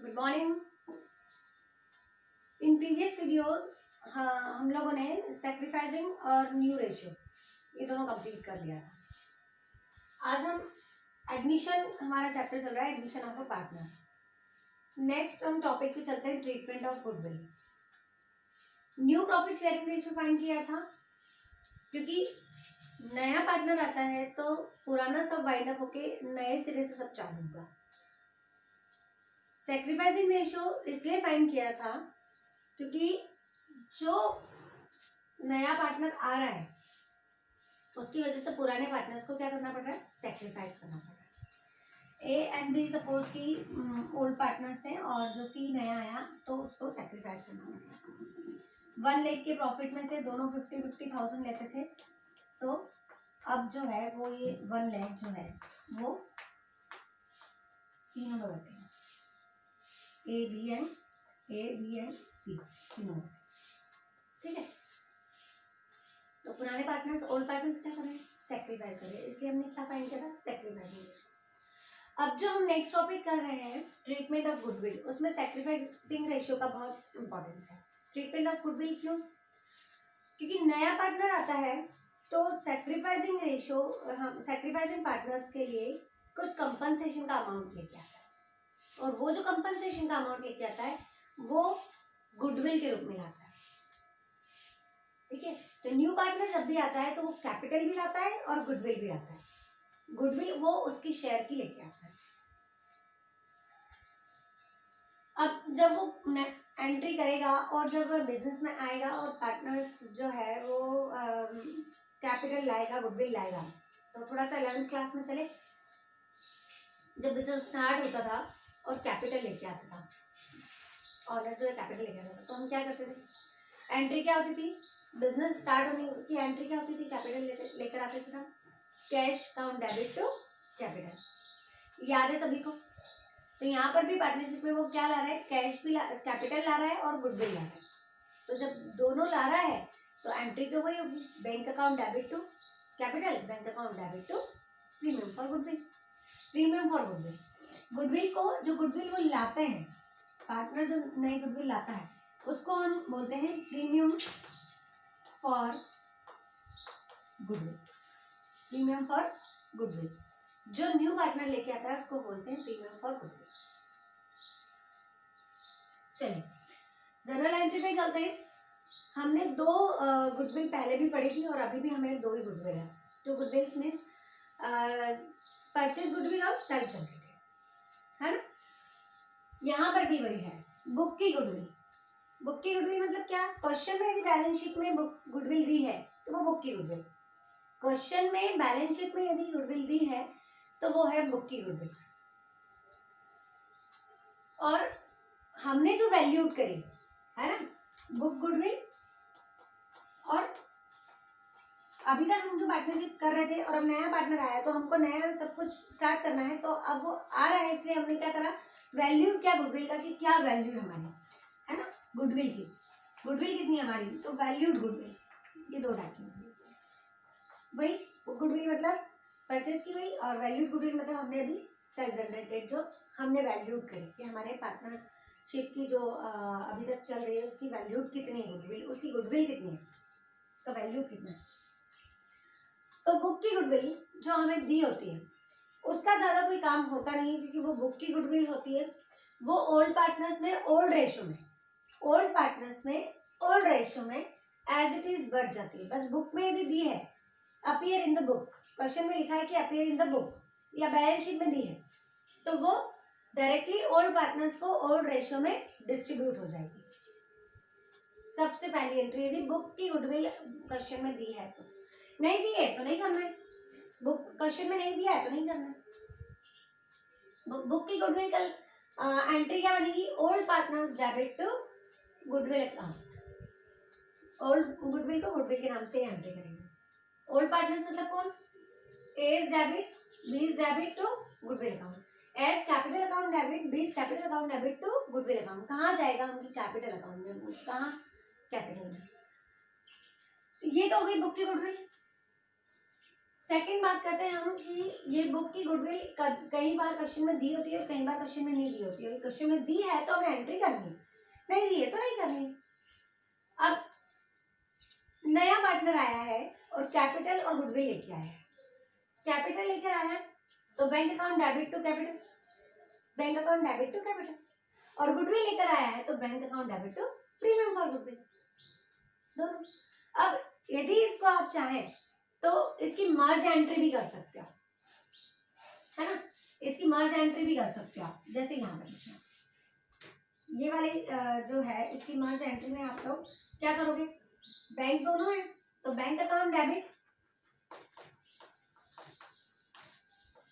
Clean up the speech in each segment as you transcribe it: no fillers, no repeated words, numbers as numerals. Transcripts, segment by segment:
Good morning. In previous videos हम लोगों ने सैक्रिफाइसिंग और न्यू रेशियो ये दोनों कंप्लीट कर लिया था। आज हम एडमिशन, हमारा चैप्टर चल रहा है admission of a partner. Next हम टॉपिक पे चलते हैं treatment of goodwill. New profit sharing ratio find किया था, क्योंकि नया पार्टनर आता है तो पुराना सब वाइंड अप होके नए सिरे से सब चालू होगा। सैक्रिफाइसिंग रेशियो इसलिए फाइंड किया था क्योंकि जो नया पार्टनर आ रहा है उसकी वजह से पुराने पार्टनर्स को क्या करना पड़ रहा है, सेक्रीफाइस करना पड़ रहा है। ए एंड बी सपोज की ओल्ड पार्टनर्स थे और जो सी नया आया तो उसको सेक्रीफाइस करना पड़ रहा है। 1 लाख के प्रॉफिट में से दोनों 50,000 लेते थे, तो अब जो है वो ये 1 लाख जो है वो तीनों में बटे हैं, ए बी एंड सी तीनों। ठीक है, तो पुराने पार्टनर्स ओल्ड पार्टनर्स क्या कर रहे हैं, सेक्रीफाइस कर रहे हैं, इसलिए हमने क्या फाइंड किया था, सेक्रीफाइसिंग रेशियो। अब जो हम नेक्स्ट टॉपिक कर रहे हैं ट्रीटमेंट ऑफ गुडविल, उसमें सेक्रीफाइसिंग रेशियो का बहुत इंपॉर्टेंस है। ट्रीटमेंट ऑफ गुडविल क्यों? क्योंकि नया पार्टनर आता है तो सेक्रीफाइसिंग रेशियो, हम सेक्रीफाइसिंग पार्टनर्स के लिए कुछ कंपनसेशन का अमाउंट लेके आता है, और वो जो कंपनसेशन का अमाउंट लेके आता है वो गुडविल के रूप में लाता है। ठीक है, तो न्यू पार्टनर जब भी आता है तो वो कैपिटल भी लाता है और गुडविल भी लाता है। गुडविल वो उसकी शेयर की लेके आता है। अब जब वो एंट्री करेगा और जब बिजनेस में आएगा और पार्टनर्स जो है वो कैपिटल लाएगा, गुडविल लाएगा, तो थोड़ा सा 11th क्लास में चले, जब बिजनेस स्टार्ट होता था और कैपिटल लेके आता था, ऑनर जो है कैपिटल लेके आता था, तो हम क्या करते थे, एंट्री क्या होती थी, बिजनेस स्टार्ट होने की एंट्री क्या होती थी, कैपिटल लेकर आते थे हम, cash account debit to capital. याद है सभी को? तो यहाँ पर भी पार्टनरशिप में वो क्या ला रहा है, कैश भी कैपिटल ला रहा है और गुडविल ला रहा है। तो जब दोनों ला रहा है तो एंट्री तो वही होगी, bank account debit to capital, bank account debit to premium for goodwill. Premium for goodwill, goodwill को जो गुडविल वो लाते हैं, पार्टनर जो नई गुडविल लाता है उसको हम बोलते हैं premium for goodwill. Premium for goodwill जो न्यू पार्टनर लेके आता है उसको बोलते हैं प्रीमियम फॉर गुडविल। चलिए जनरल एंट्री पे चलते हैं। हमने 2 गुडविल पहले भी पढ़ी थी और अभी भी हमें 2 ही गुडविल है। जो गुडविल मीन्स परचेज गुडविल और सेल्फ जनरेटेड, है ना। यहाँ पर भी वही है, बुक की गुडविल। बुक की गुडविल मतलब क्या, क्वेश्चन में यदि बैलेंस शीट में बुक गुडविल दी है तो वो बुक की गुडविल, क्वेश्चन में बैलेंस शीट में यदि गुडविल दी है तो वो है बुक की गुडविल। और हमने जो वैल्यूड करी है ना बुक गुडविल, और अभी तक हम जो पार्टनरशिप कर रहे थे और अब नया पार्टनर आया तो हमको नया सब कुछ स्टार्ट करना है, तो अब वो आ रहा है इसलिए हमने क्या करा, वैल्यू क्या गुडविल का कि क्या वैल्यू हमारी है ना गुडविल की, गुडविल कितनी हमारी, तो वैल्यूड गुडविल। ये 2 टाइप की गुडविल, वही गुडविल मतलब परचेज की वही, और वैल्यूड गुडविल मतलब हमने अभी सेल्फ जनरेटेड जो हमने वैल्यूड करी कि हमारे पार्टनरशिप की जो अभी तक चल रही है उसकी वैल्यूड कितनी है, गुडविल उसकी गुडविल कितनी है, उसका वैल्यू कितना है। तो बुक की गुडविल जो हमें दी होती है उसका ज्यादा कोई काम होता नहीं है, क्योंकि वो बुक की गुडविल होती है वो ओल्ड पार्टनर्स में ओल्ड रेशियो में, ओल्ड पार्टनर्स में ओल्ड रेशियो में एज इट इज बढ़ जाती है। बस बुक में यदि दी है appear in the book, question में लिखा है कि अपीयर इन द बुक या बैलेंस शीट में दी है, तो वो डायरेक्टली ओल्ड पार्टनर्स को ओल्ड रेशियो में डिस्ट्रीब्यूट हो जाएगी। सबसे पहली एंट्री यदि बुक की गुडविल क्वेश्चन में दी है, तो नहीं दी है तो नहीं करना है, बुक क्वेश्चन में नहीं दिया है तो नहीं करना है। बुक की गुडविल कल एंट्री क्या बनेगी, old partners debit to goodwill account. Old goodwill को गुडविल के नाम से एंट्री करेंगे। ओल्ड पार्टनर्स मतलब कौन, A is debit, B is debit to goodwill account, A's capital account debit, B is capital account debit to goodwill account. कहाँ जाएगा उनकी कैपिटल अकाउंट में, कहाँ कैपिटल में। ये तो हो गई बुक की गुडविल। सेकंड बात करते हैं हम कि ये बुक की गुडविल कई बार क्वेश्चन में दी होती है और कई बार क्वेश्चन में नहीं दी होती है। क्वेश्चन में दी है तो हमें एंट्री करनी है, नहीं दी है तो नहीं करनी। अब नया पार्टनर आया है और कैपिटल और गुडविल लेके आया है। कैपिटल लेकर आया है तो bank account debit to capital, bank account debit to capital, और गुडविल लेकर आया है तो bank account debit to premium for goodwill, दोनों। अब यदि इसको आप चाहें तो इसकी मर्ज एंट्री भी कर सकते हो, है ना, इसकी मर्ज एंट्री भी कर सकते हो आप। जैसे यहाँ पर ये वाले जो है इसकी मर्ज एंट्री में आप लोग क्या करोगे, बैंक दोनों है तो bank account debit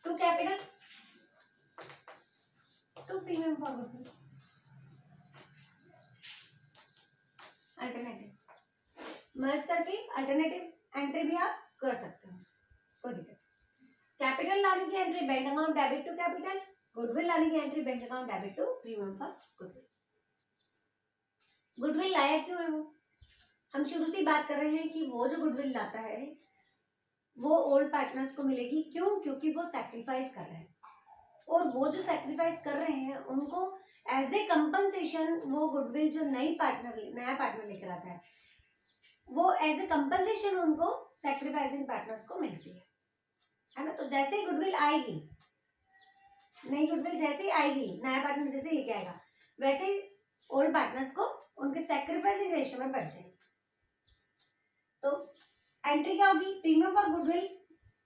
to capital to premium for goodwill, alternative merge करके अल्टरनेटिव एंट्री भी आप कर सकते हो, कोई दिक्कत। कैपिटल लाने की entry bank account debit to capital, goodwill लाने की entry bank account debit to premium for goodwill. Goodwill लाया क्यों है वो, हम शुरू से बात कर रहे हैं कि वो जो गुडविल लाता है वो ओल्ड पार्टनर्स को मिलेगी। क्यों, क्योंकि वो सैक्रिफाइस कर रहे हैं, और वो जो सैक्रिफाइस कर रहे हैं उनको एज ए कंपनसेशन वो गुडविल जो नया पार्टनर लेकर आता है वो एज ए कंपनसेशन उनको सैक्रिफाइसिंग पार्टनर्स को मिलती है ना। तो जैसे ही गुडविल आएगी, नई गुडविल जैसे ही आएगी, नया पार्टनर जैसे लेके आएगा, वैसे ही ओल्ड पार्टनर्स को उनके सैक्रिफाइसिंग रेशियो में बढ़ जाएगी। तो एंट्री क्या होगी, प्रीमियम फॉर गुडविल,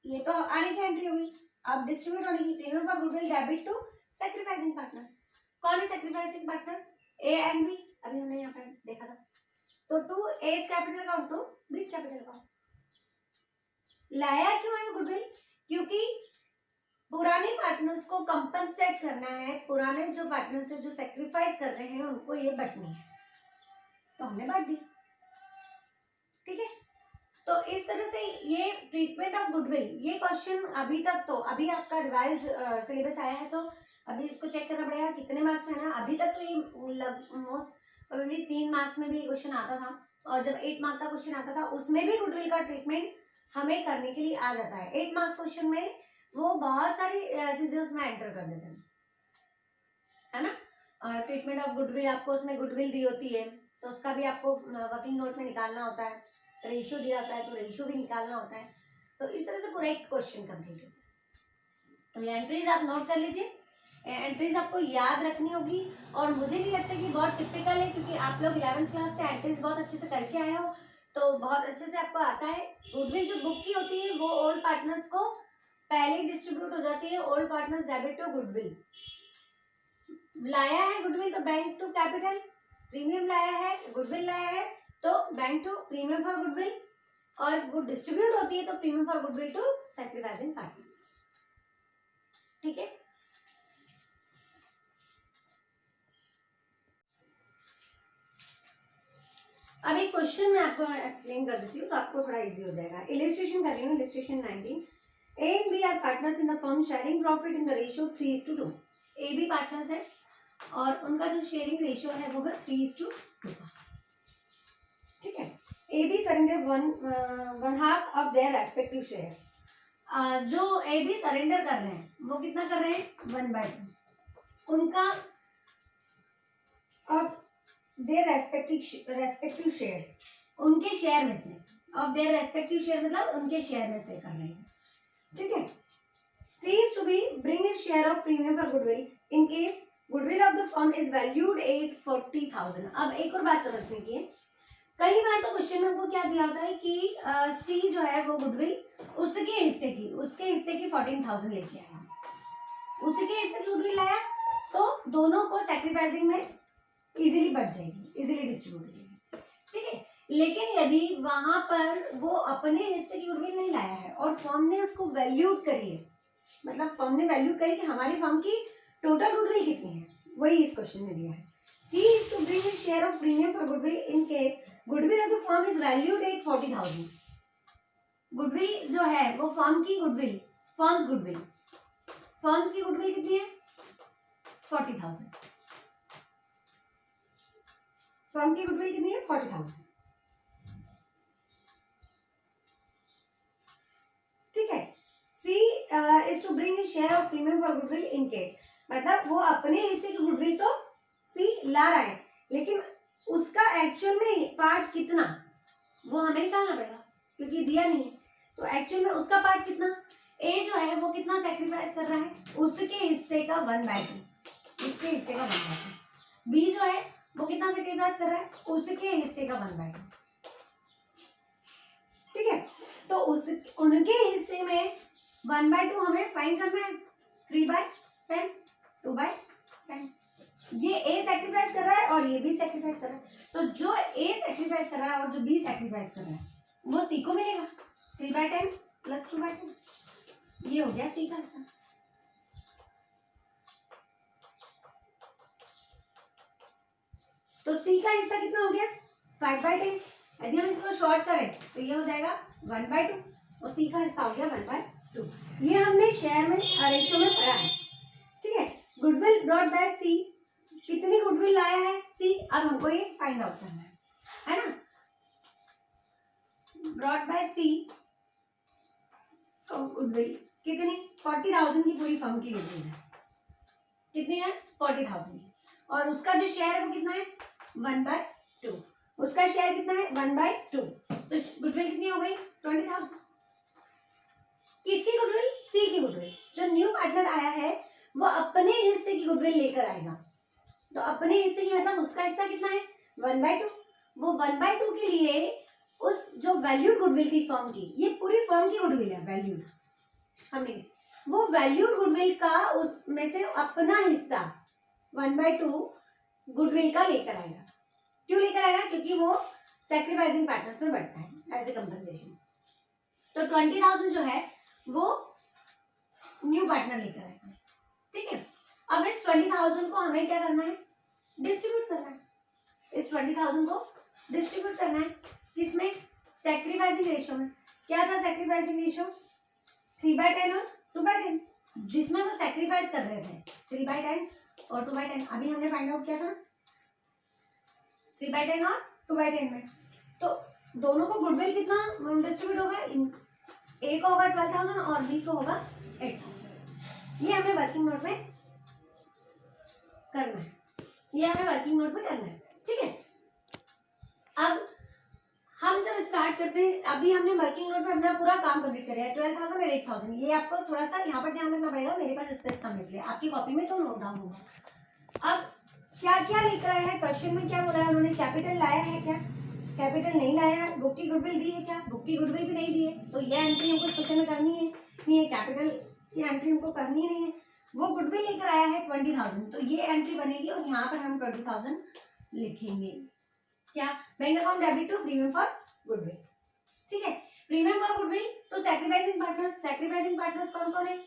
ये तो आने की एंट्री होगी। अब डिस्ट्रीब्यूट होने की, premium for goodwill debit to sacrificing partners. कौन है sacrificing partners, A and B, अभी हमने यहाँ पर देखा था। तो to A's capital account to B's capital account. लाया क्यों है गुडविल, क्योंकि पुराने पार्टनर्स को कंपनसेट करना है, पुराने जो पार्टनर्स है जो सेक्रीफाइस कर रहे हैं उनको ये बटनी है, तो हमने बांट दी, ठीक है। तो इस तरह से ये ट्रीटमेंट ऑफ गुडविल, ये क्वेश्चन अभी तक तो अभी आपका रिवाइज्ड सिलेबस आया है तो अभी इसको चेक करना पड़ेगा कितने मार्क्स में ना। अभी तक तो ये मोस्ट प्रोबेबली 3 मार्क्स में भी ये क्वेश्चन आता था, और जब 8 मार्क का क्वेश्चन आता था उसमें भी गुडविल का ट्रीटमेंट हमें करने के लिए आ जाता है। 8 मार्क क्वेश्चन में वो बहुत सारी चीजें उसमें एंटर कर देते हैं, है ना। ट्रीटमेंट ऑफ गुडविल, आपको उसमें गुडविल दी होती है तो उसका भी आपको वर्किंग नोट में निकालना होता है, रेशियो दिया होता है तो रेशियो भी निकालना होता है। तो इस तरह से पूरा एक क्वेश्चन कंप्लीट होता है। तो ये एंट्रीज आप नोट कर लीजिए, एंट्रीज आपको याद रखनी होगी। और मुझे नहीं लगता कि बहुत टिपिकल है, क्योंकि आप लोग 11th क्लास से एंट्रीज बहुत अच्छे से करके आए हो तो बहुत अच्छे से आपको आता है। गुडविल जो बुक की होती है वो ओल्ड पार्टनर्स को पहले डिस्ट्रीब्यूट हो जाती है, old partners debit to goodwill. लाया है गुडविल तो बैंक टू कैपिटल, प्रीमियम लाया है, गुडविल लाया है तो bank to premium for goodwill, और वो डिस्ट्रीब्यूट होती है तो premium for goodwill to sacrificing partners, ठीक है। अब एक क्वेश्चन मैं आपको एक्सप्लेन कर देती हूँ तो आपको थोड़ा इजी हो जाएगा। इलिस्ट्रेशन कर रही हूँ, illustration 19। A and B are partners in the firm sharing profit in the ratio 3:2। A B partners है और उनका जो शेयरिंग रेशियो है वो है 3:2, ठीक है। A B surrender one half of their respective share. जो ए बी सरेंडर कर रहे हैं वो कितना कर रहे हैं, 1/2 उनका ऑफ देयर रेस्पेक्टिव शेयर्स, उनके शेयर में से, ऑफ देयर रेस्पेक्टिव शेयर मतलब उनके शेयर में से कर रहे हैं, ठीक है। C is to be bring his share of premium for goodwill in case goodwill of the firm is valued at 40,000। अब एक और बात समझने की है, कई बार तो क्वेश्चन में आपको क्या दिया होता है कि सी जो है वो गुडविल उसके हिस्से की 14,000 लेके आया, उसके हिस्से की गुडविल लाया तो दोनों को सैक्रिफाइसिंग में इजीली बढ़ जाएगी, इजीली डिस्ट्रीब्यूट हो जाएगी, ठीक है। लेकिन यदि वहां पर वो अपने हिस्से की गुडविल नहीं लाया है और फर्म ने उसको वैल्यूड करी है, मतलब फर्म ने वैल्यू करी कि हमारी फर्म की टोटल गुडविल कितनी है, वही इस क्वेश्चन में दिया है। C is to bring his share of premium for goodwill in case goodwill of the firm is valued at 40,000। Goodwill जो है वो फर्म की गुडविल, फर्म्स की गुडविल कितनी है, 40,000। फर्म की गुडविल कितनी है, 40,000, ठीक है। C is to bring share of premium for goodwill in case, मतलब वो अपने हिस्से की गुडविल तो सी ला रहा है, लेकिन उसका एक्चुअल में पार्ट कितना वो हमें निकालना पड़ेगा क्योंकि दिया नहीं है। तो एक्चुअल में उसका पार्ट कितना, ए जो है वो कितना सेक्रीफाइस कर रहा है, उसके हिस्से का 1/2, उसके हिस्से का 1/2। बी जो है वो कितना सेक्रीफाइस कर रहा है, उसके हिस्से का 1/2। ठीक है, तो उनके हिस्से में 1/2 हमें फाइंड करना है, 3/10, 2/10। ये ए सेक्रीफाइस कर रहा है और ये बी सेक्रीफाइस कर रहा है, तो जो ए सेक्रीफाइस कर रहा है और जो बी सेक्रीफाइस कर रहा है वो सी को मिलेगा, 3/10 प्लस 2/10, ये हो गया सी का हिस्सा। तो सी का हिस्सा कितना हो गया, 5/10। यदि हम इसको शॉर्ट करें तो ये हो जाएगा 1/2 और सी का हिस्सा हो गया 1/2। ये हमने शेयर में रेशियो में पढ़ा है। ठीक है, गुडविल ब्रॉट बाय सी, कितनी गुडविल लाया है सी, अब हमको ये फाइंड आउट करना है ना। ब्रॉट बाय सी गुडविल कितनी, 40,000 की पूरी फर्म की गुडविल है, कितनी है 40,000 की, और उसका जो शेयर है वो कितना है 1/2, उसका शेयर कितना है 1/2, तो गुडविल कितनी हो गई 20,000। किसकी गुडविल, सी की गुडविल। जो न्यू पार्टनर आया है वो अपने हिस्से की गुडविल लेकर आएगा, तो अपने हिस्से की मतलब उसका हिस्सा कितना है 1/2, वो 1/2 के लिए उस जो वैल्यूड गुडविल थी फर्म की, ये पूरी फर्म की गुडविल है वैल्यूड, हमें वो वैल्यूड गुडविल का उसमें से अपना हिस्सा 1/2 गुडविल का लेकर आएगा। क्यों लेकर आएगा, क्योंकि वो सैक्रिफाइसिंग पार्टनर्स में बढ़ता है एज ए कंपनसेशन। तो 20,000 जो है वो न्यू पार्टनर लेकर आएगा। ठीक है, अब इस 20,000 को हमें क्या करना है, डिस्ट्रीब्यूट करना है। इस 20,000 को डिस्ट्रीब्यूट करना है किसमें, सैक्रिफाइसिंग रेशियो में। क्या था सैक्रिफाइसिंग रेशियो, 3/10 और 2/10, जिसमें वो सैक्रिफाइस कर रहे थे 3/10 और 2/10। अभी हमने फाइंड आउट किया था 3/10 और 2/10 में, तो दोनों को गुडविल कितना डिस्ट्रीब्यूट होगा, ए को होगा 12,000 और बी को होगा 8,000। ये हमें वर्किंग नोट में करना है, ये हमें वर्किंग नोट में करना है। ठीक है, अब हम जब स्टार्ट करते हैं, अभी हमने वर्किंग नोट में अपना पूरा काम कंप्लीट कर लिया है, 12,000 और 8,000। ये आपको थोड़ा सा यहाँ पर ध्यान रखना पड़ेगा, मेरे पास स्पेस कम है इसलिए, आपकी कॉपी में तो नोट डाउन होगा। अब क्या क्या लेकर आया है, क्वेश्चन में क्या बोला है उन्होंने, कैपिटल लाया है क्या, कैपिटल नहीं लाया है, बुक की गुडविल दी है क्या, बुक की गुडविल भी नहीं दी है, तो ये एंट्री हमको इस क्वेश्चन में करनी है नहीं है, कैपिटल की एंट्री हमको करनी नहीं है। वो गुडविल लेकर आया है 20,000, तो ये एंट्री बनेगी और यहाँ पर हम 20,000 लिखेंगे। क्या, bank account debit to premium for goodwill. ठीक है, premium for goodwill to sacrificing partners. Sacrificing partners कौन कौन है,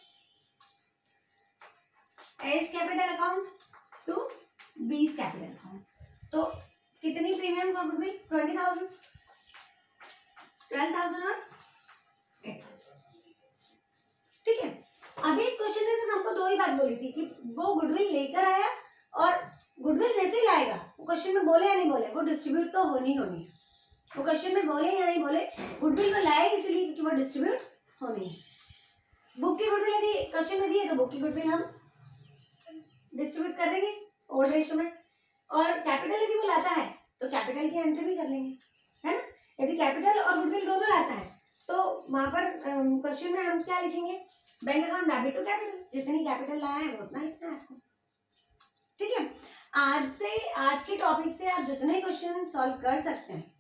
A's capital account to B's capital account. तो कितनी प्रीमियम फॉर गुडविल 20,000, 12,000 और 8,000। ठीक है, अभी इस क्वेश्चन में सिर्फ हमको दो ही बात बोली थी कि वो गुडविल लेकर आया और गुडविल जैसे ही लाएगा, वो क्वेश्चन में बोले या नहीं बोले, वो डिस्ट्रीब्यूट तो होनी होनी है। वो क्वेश्चन में बोले या नहीं बोले, गुडविल में लाए इसलिए क्योंकि वो डिस्ट्रीब्यूट होनी है। बुक की गुडविल यदि क्वेश्चन में दी है तो बुक की गुडविल हम डिस्ट्रीब्यूट कर देंगे ओल्ड रेशियो में, और कैपिटल यदि वो लाता है तो कैपिटल की एंट्री भी कर लेंगे, है ना। यदि कैपिटल और गुडविल दोनों लाता है तो वहां पर क्वेश्चन में हम क्या लिखेंगे, bank account debit to capital, जितनी कैपिटल लाया है वो उतना लिखना है आपको। ठीक है, आज के टॉपिक से आप जितने क्वेश्चन सॉल्व कर सकते हैं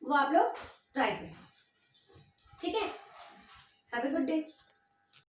वो आप लोग ट्राई करें। ठीक है, हैव अ गुड डे।